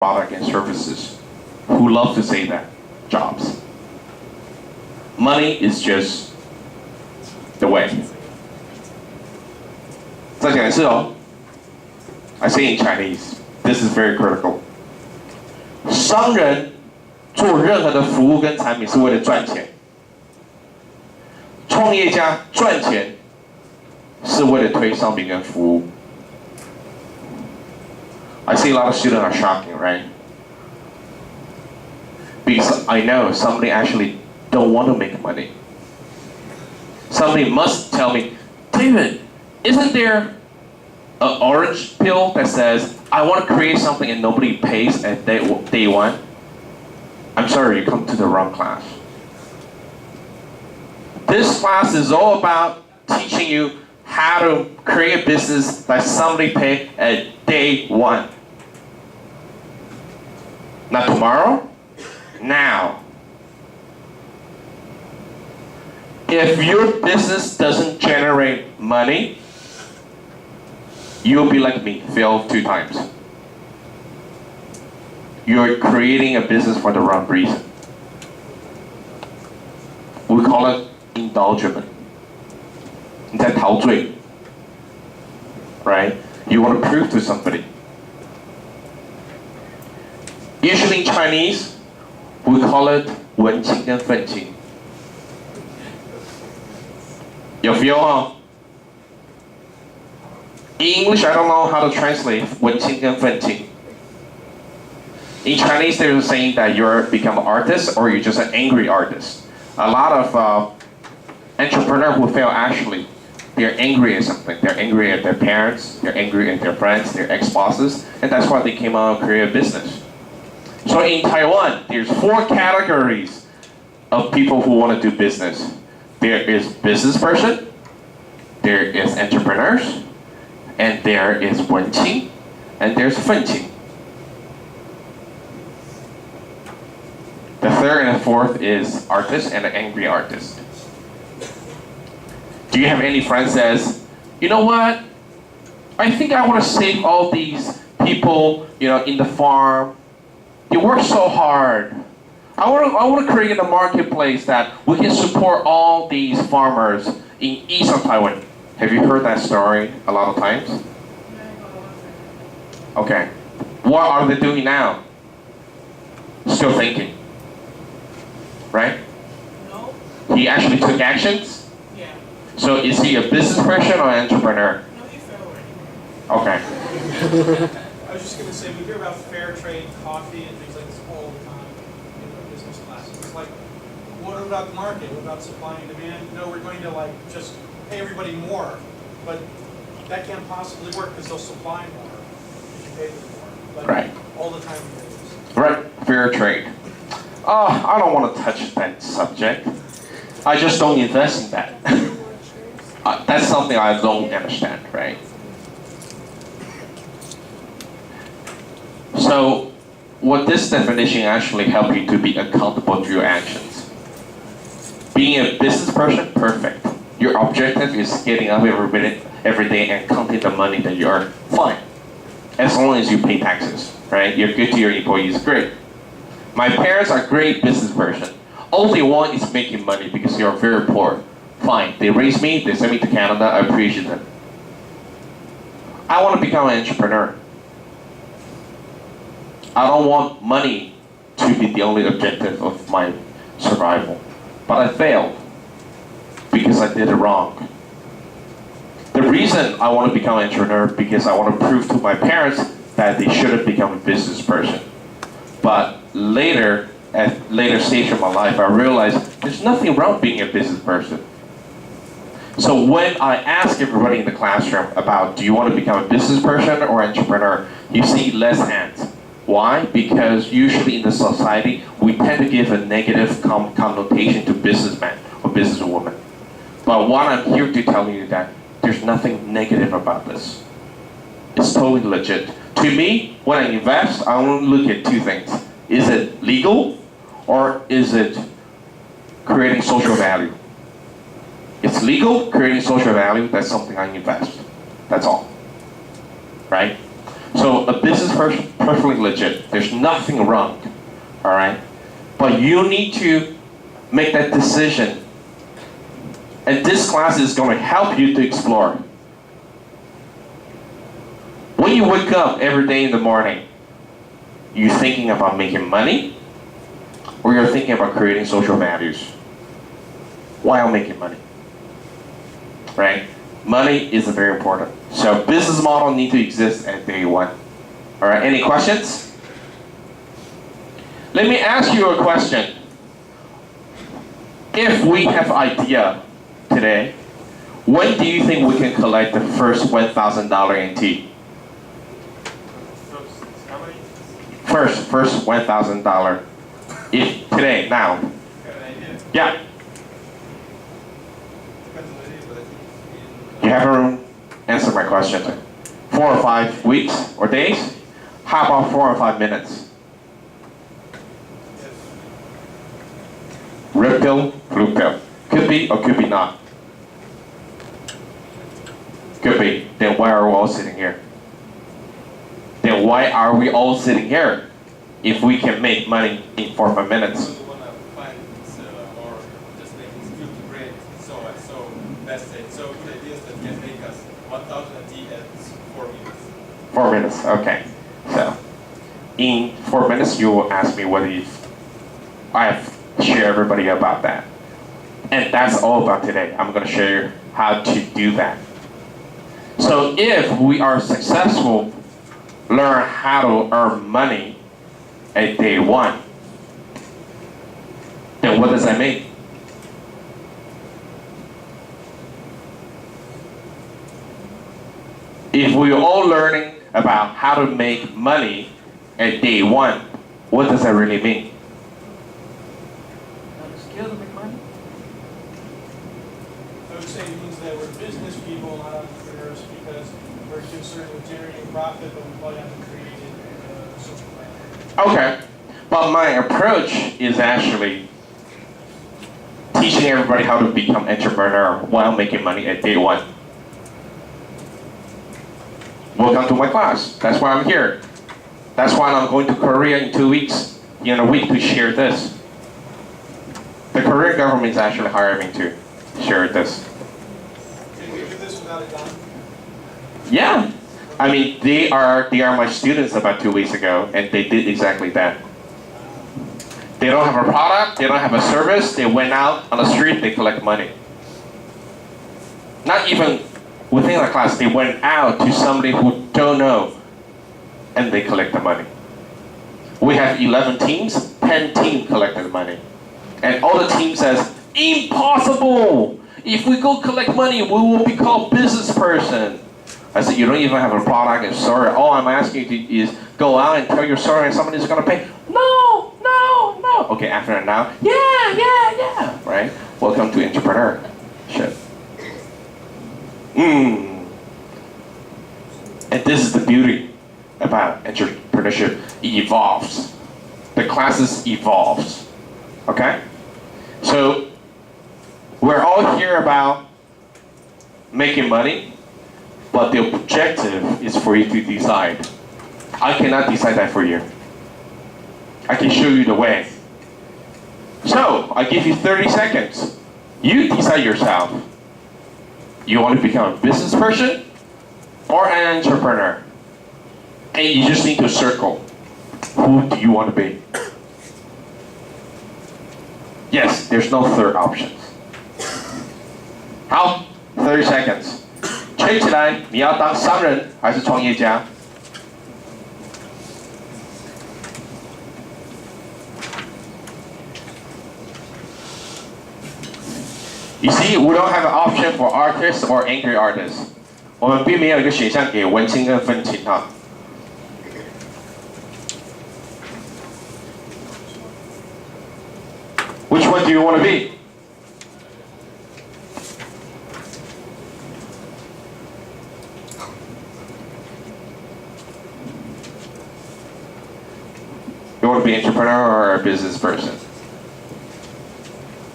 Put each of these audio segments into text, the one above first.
product and services who love to say that jobs. Money is just the way. 再讲一次哦。I say in Chinese, this is very critical. 商人做任何的服务跟产品是为了赚钱，创业家赚钱是为了推商品跟服务。I see a lot of students are shocking, right? Because I know somebody actually don't want to make money. Somebody must tell me, David, isn't there an orange pill that says, I want to create something and nobody pays at day one? I'm sorry, you come to the wrong class. This class is all about teaching you how to create a business that somebody pay at day one. Not tomorrow, now. If your business doesn't generate money, you'll be like me, fail 2 times. You're creating a business for the wrong reason. We call it indulgence. 你在陶醉, right? You want to prove to somebody. Usually in Chinese, we call it 文青跟愤青. 有 feel 哦? In English, I don't know how to translate 文青跟愤青. In Chinese, there's a saying that you're become an artist or you're just an angry artist. A lot of entrepreneurs who fail actually, they're angry at something. They're angry at their parents, they're angry at their friends, their ex-bosses, and that's why they came out and created a business. So in Taiwan, there's 4 categories of people who want to do business. There is business person, there is entrepreneurs, and there is 文青, and there's 愤青. The third and the fourth is artist and an angry artist. Do you have any friends that says, you know what? I think I want to save all these people, in the farm. They work so hard. I want to create a marketplace that we can support all these farmers in east of Taiwan. Have you heard that story a lot of times? Okay. What are they doing now? Still thinking. Right? No. He actually took actions? Yeah. So is he a business person or an entrepreneur? No, he fell already. Okay. I was just going to say, we hear about fair trade coffee and things like this all the time in our business classes. It's like, what about the market? What about supply and demand? No, we're going to just pay everybody more, but that can't possibly work because they'll supply more if you pay them more. But right. All the time we hear this. Right. Fair trade. I don't want to touch that subject. I just don't invest in that. That's something I don't understand, right? So, what this definition actually helps you to be accountable to your actions. Being a business person, perfect. Your objective is getting up every day and counting the money that you earn. Fine. As long as you pay taxes, right? You're good to your employees, great. My parents are great business person. All they want is making money because they are very poor. Fine. They raised me, they sent me to Canada, I appreciate them. I want to become an entrepreneur. I don't want money to be the only objective of my survival. But I failed because I did it wrong. The reason I want to become an entrepreneur because I want to prove to my parents that they shouldn't become a business person. But later, at later stage of my life, I realized there's nothing wrong being a business person. So when I ask everybody in the classroom about, do you want to become a business person or entrepreneur, you see less hands. Why? Because usually in the society, we tend to give a negative connotation to businessman or businesswoman. But what I'm here to tell you is that there's nothing negative about this. It's totally legit. To me, when I invest, I want to look at 2 things. Is it legal or is it creating social value? It's legal, creating social value, that's something I invest. That's all. Right? So a business person, perfectly legit. There's nothing wrong, all right? But you need to make that decision. And this class is going to help you to explore. When you wake up every day in the morning, you thinking about making money, or you're thinking about creating social values? While making money, right? Money is very important. So business model need to exist at day one. All right, any questions? Let me ask you a question. If we have idea today, when do you think we can collect the first $1,000 in tea? First $1,000. If today, now. Yeah. You haven't answered my question. 4 or 5 weeks or days? How about 4 or 5 minutes? Red pill, blue pill. Could be or could be not. Could be. Then why are we all sitting here? Then why are we all sitting here if we can make money in 4 or 5 minutes? So good ideas that can make us 1,000 T at 4 minutes. 4 minutes, okay. So, in 4 minutes, you will ask me whether I have shared everybody about that. And that's all about today. I'm going to show you how to do that. So if we are successful, learn how to earn money at day one, then what does that mean? If we're all learning about how to make money at day one, what does that really mean? Skill to make money? I would say it means that we're business people, not entrepreneurs, because we're concerned with generating profit, but we probably haven't created a social plan. Okay, but my approach is actually teaching everybody how to become entrepreneur while making money at day one. Welcome to my class. That's why I'm here. That's why I'm going to Korea in 2 weeks, in a week, to share this. The Korean government is actually hiring me to share this. Can we do this without a gun? Yeah. I mean, they are my students about 2 weeks ago, and they did exactly that. They don't have a product, they don't have a service, they went out on the street, they collect money. Not even within the class, they went out to somebody who don't know, and they collect the money. We have 11 teams, 10 teams collected the money. And all the team says, impossible! If we go collect money, we will be called business person. I said, you don't even have a product and sorry. All I'm asking you to is go out and tell your story and somebody's gonna pay. No. Okay, after that now, yeah, right? Welcome to entrepreneurship. And this is the beauty about entrepreneurship. It evolves. The classes evolves. Okay? So we're all here about making money, but the objective is for you to decide. I cannot decide that for you. I can show you the way. So I give you 30 seconds. You decide yourself. You want to become a business person or an entrepreneur? And you just need to circle. Who do you want to be? Yes, there's no third option. 好 ，30 seconds。吹起来，你要当商人还是创业家？ You see, we don't have an option for artists or angry artists. 我们并没有一个选项给文青跟愤青哈。Which one do you want to be? You want to be an entrepreneur or a business person?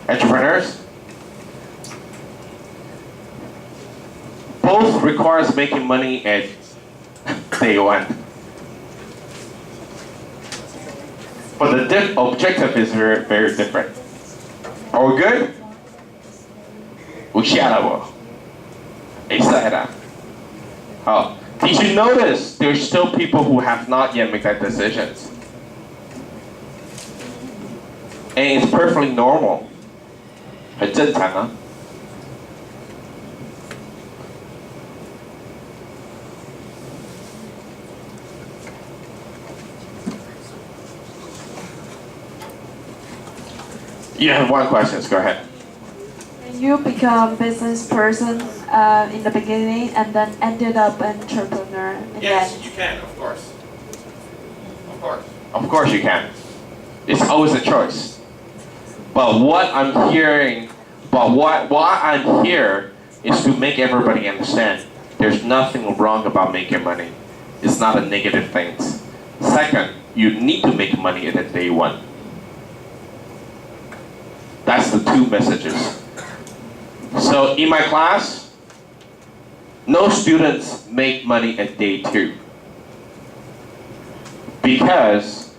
Entrepreneurs? Both requires making money at day one. But the objective is very, very different. Are we good? 有下了不？会使啦。好 Did you notice there's still people who have not yet made that decisions? And it's perfectly normal. 很正常啊。You have one question, go ahead. Can you become business person in the beginning and then ended up entrepreneur in the Yes, end? you can, of course. Of course. Of course you can. It's always a choice. But what I'm hearing, why I'm here is to make everybody understand there's nothing wrong about making money. It's not a negative thing. Second, you need to make money at the day one. That's the two messages. So in my class, no students make money at day two. Because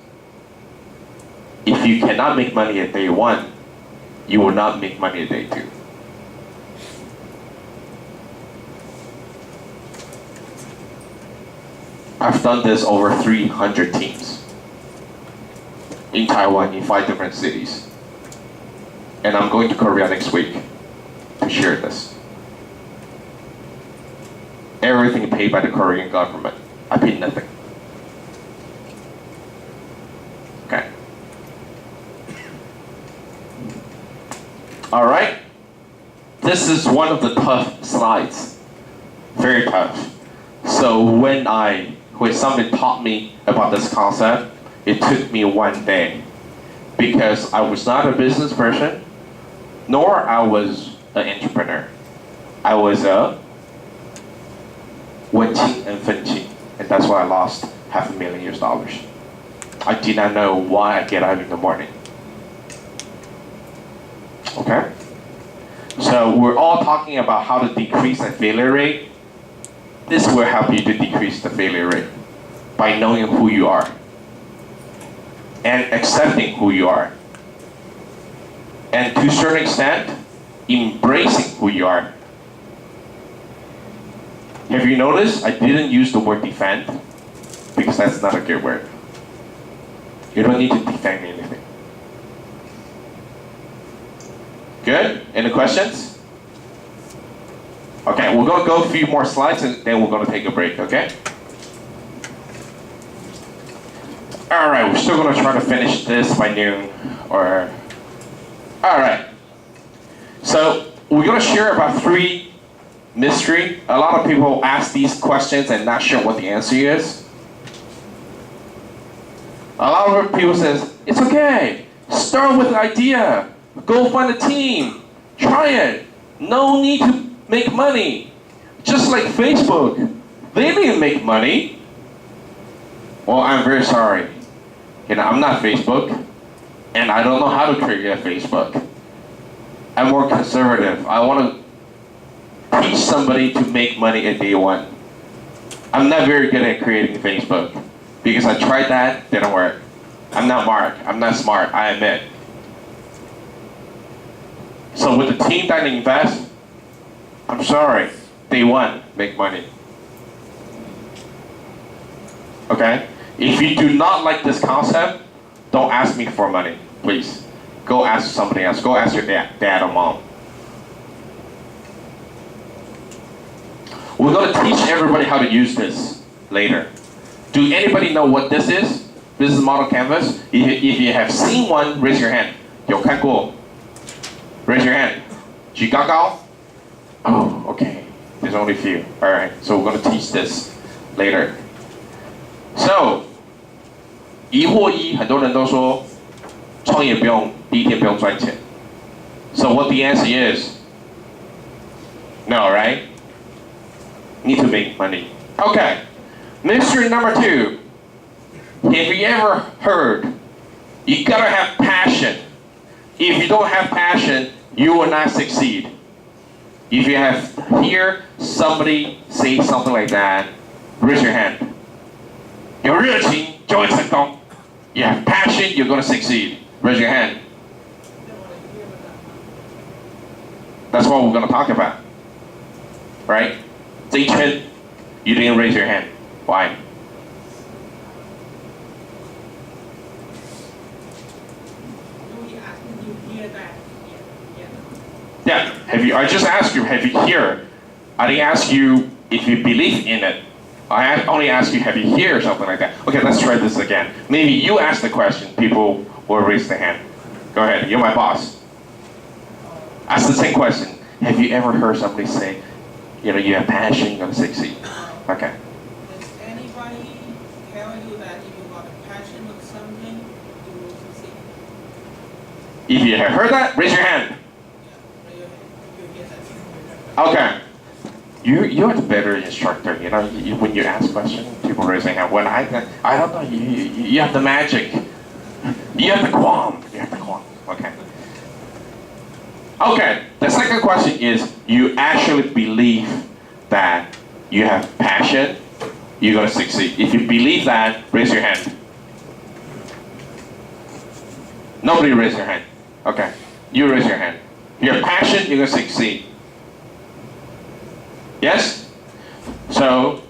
if you cannot make money at day one, you will not make money at day two. I've done this over 300 teams in Taiwan in 5 different cities. And I'm going to Korea next week to share this. Everything paid by the Korean government. I paid nothing. Okay. All right. This is one of the tough slides. Very tough. So when somebody taught me about this concept, it took me one day because I was not a business person, nor I was an entrepreneur. I was a 问清 and 分清, and that's why I lost $500,000. I did not know why I get up in the morning. Okay? So we're all talking about how to decrease the failure rate. This will help you to decrease the failure rate by knowing who you are and accepting who you are. And to a certain extent, embracing who you are. Have you noticed I didn't use the word defend? Because that's not a good word. You don't need to defend anything. Good? Any questions? Okay, we're going to go a few more slides and then we're going to take a break, okay? All right, we're still going to try to finish this by noon or... All right. So we're going to share about 3 mystery. A lot of people ask these questions and not sure what the answer is. A lot of people says, it's okay. Start with an idea. Go find a team. Try it. No need to make money. Just like Facebook. They didn't make money. Well, I'm very sorry. I'm not Facebook. And I don't know how to create a Facebook. I'm more conservative. I want to teach somebody to make money at day one. I'm not very good at creating Facebook because I tried that, didn't work. I'm not Mark. I'm not smart. I admit. So with the team that invest, I'm sorry. Day one, make money. Okay? If you do not like this concept, don't ask me for money, please. Go ask somebody else. Go ask your dad or mom. We're going to teach everybody how to use this later. Do anybody know what this is? Business model canvas? If you have seen one, raise your hand. 有看过? Raise your hand. 举高高? Oh, okay. There's only a few. All right. So we're going to teach this later. So, 疑惑一，很多人都说创业不用第一天不用赚钱。So what the answer is? No, right? Need to make money. Okay. Mystery number 2. Have you ever heard? You gotta have passion. If you don't have passion, you will not succeed. If you have hear somebody say something like that, raise your hand. 有热情就会成功。You have passion, you're gonna succeed. Raise your hand. That's what we're gonna talk about. Right? 这一圈 you didn't raise your hand. Why? Yeah, I just asked you, have you heard? I didn't ask you if you believe in it. I only asked you, have you heard, or something like that. Okay, let's try this again. Maybe you ask the question, people will raise their hand. Go ahead, you're my boss. Ask the same question. Have you ever heard somebody say, you have passion, you're gonna succeed? Okay. Does anybody tell you that if you got a passion with something, you will succeed? If you have heard that, raise your hand. Yeah, you hear that. Okay. You're the better instructor. When you ask questions, people raise their hand. When I don't know. You have the magic. You have the qualm. Okay. Okay. The second question is: you actually believe that you have passion, you're gonna succeed. If you believe that, raise your hand. Nobody raise your hand. Okay. You raise your hand. You have passion, you're gonna succeed. Yes? So,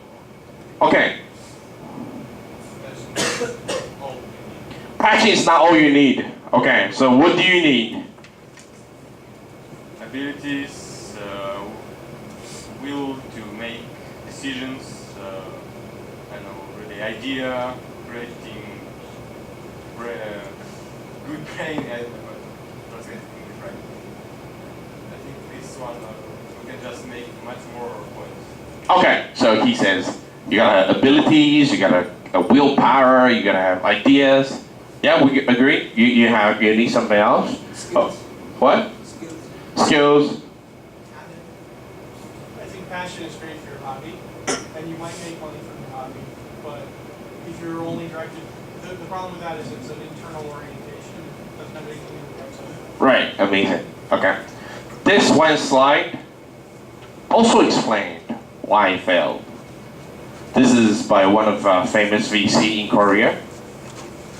okay. Passion is not all you need. Okay, so what do you need? Abilities, will to make decisions, really idea, creating good brain, and translating right. I think this one we can just make much more points. Okay, so he says you gotta have abilities, you gotta a willpower, you gotta have ideas. Yeah, we agree. You need something else. Oh, what? Skills. I think passion is great for your hobby, and you might make money from your hobby, but if you're only directed, the problem with that is it's an internal orientation. It doesn't have anything to do with the outside. Right, amazing. Okay. This one slide also explained why I failed. This is by one of famous VC in Korea.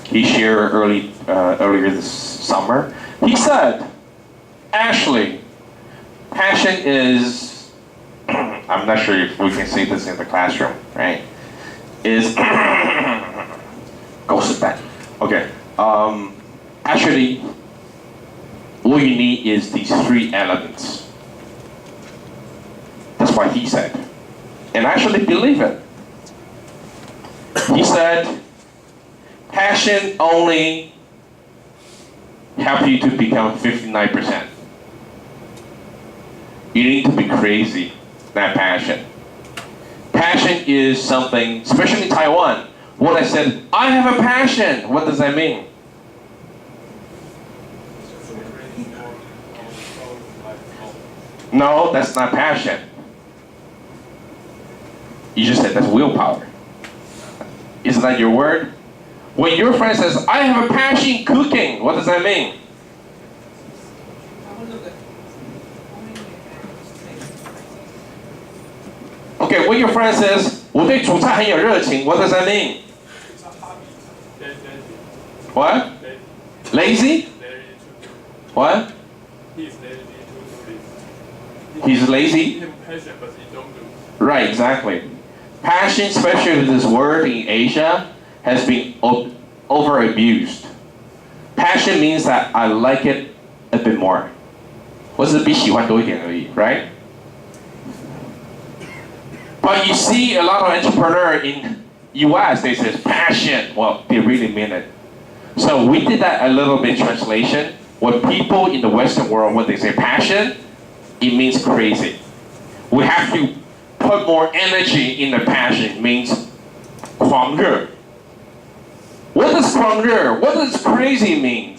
He shared earlier this summer. He said, Ashley, passion is, I'm not sure if we can say this in the classroom, right? Is, go sit back. Okay. Actually, all you need is these three elements. That's what he said. And I actually believe it. He said, passion only help you to become 59%. You need to be crazy, not passion. Passion is something, especially in Taiwan. When I said, I have a passion, what does that mean? No, that's not passion. You just said that's willpower. Isn't that your word? When your friend says, I have a passion cooking, what does that mean? Okay, when your friend says, 我对煮菜很有热情, what does that mean? It's a hobby. What? Lazy? What? He's lazy to do this. He's lazy? He has passion, but he don't do. Right, exactly. Passion, especially this word in Asia, has been over-abused. Passion means that I like it a bit more. 我只是比喜欢多一点而已, right? But you see a lot of entrepreneurs in US, they say passion. Well, they really mean it. So we did that a little bit translation. When people in the Western world, when they say passion, it means crazy. We have to put more energy in the passion. It means 狂热. What does 狂热? What does crazy mean?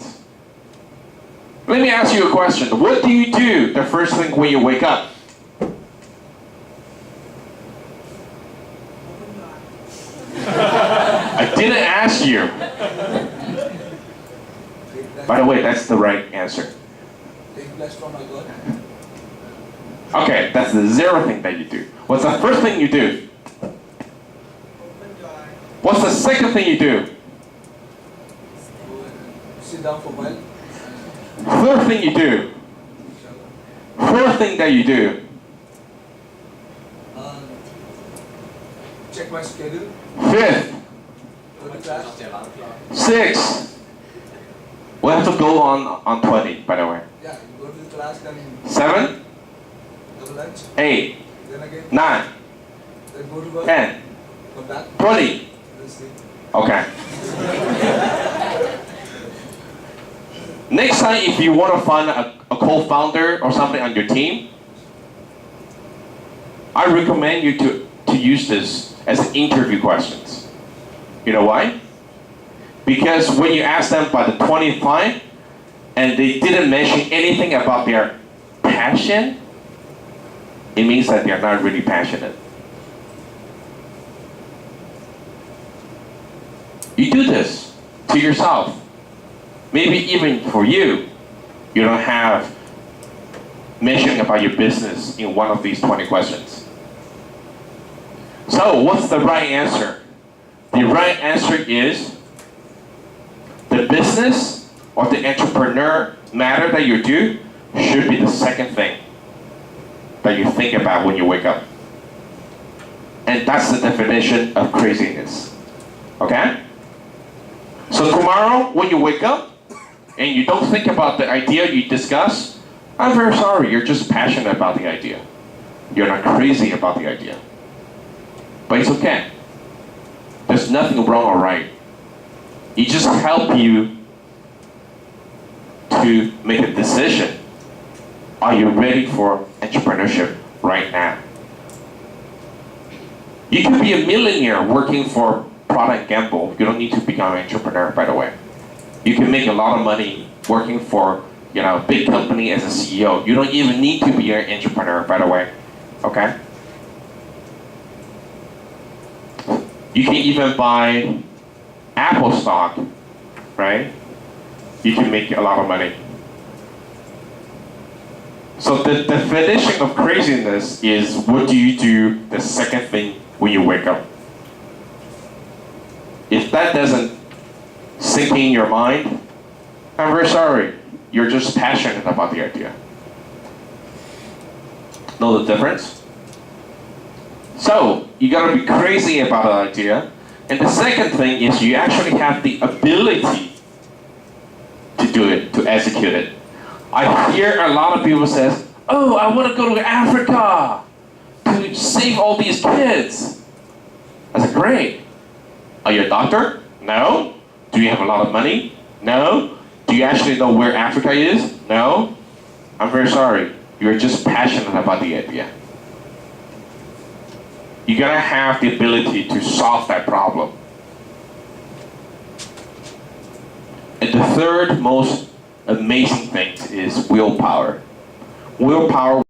Let me ask you a question. What do you do the first thing when you wake up? I didn't ask you. By the way, that's the right answer. Okay, that's the zero thing that you do. What's the first thing you do? What's the second thing you do? sit down for a while. Third thing you do. Fourth thing that you do. Check my schedule. Fifth. Go to class. Sixth. We have to go on 20, by the way. Yeah, you go to the class, then 7, have lunch, 8, then again, 9, then go to work, 10, come back, 20. then sleep. Okay. Next time, if you want to find a co-founder or something on your team, I recommend you to use this as interview questions. You know why? Because when you ask them by the 20th time, and they didn't mention anything about their passion, it means that they're not really passionate. You do this to yourself. Maybe even for you, you don't have mentioning about your business in one of these 20 questions. So what's the right answer? The right answer is the business or the entrepreneur matter that you do should be the second thing that you think about when you wake up. And that's the definition of craziness. Okay? So tomorrow when you wake up and you don't think about the idea you discuss, I'm very sorry, you're just passionate about the idea. You're not crazy about the idea. But it's okay. There's nothing wrong or right. It just helps you to make a decision. Are you ready for entrepreneurship right now? You can be a millionaire working for Procter & Gamble. You don't need to become an entrepreneur, by the way. You can make a lot of money working for a big company as a CEO. You don't even need to be an entrepreneur, by the way. Okay? You can even buy Apple stock, right? You can make a lot of money. So the definition of craziness is what do you do the second thing when you wake up? If that doesn't sink in your mind, I'm very sorry. You're just passionate about the idea. Know the difference? So, you gotta be crazy about an idea. And the second thing is you actually have the ability to do it, to execute it. I hear a lot of people say, oh, I want to go to Africa to save all these kids. I said, great. Are you a doctor? No. Do you have a lot of money? No. Do you actually know where Africa is? No. I'm very sorry. You're just passionate about the idea. You gotta have the ability to solve that problem. And the third most amazing thing is willpower. Willpower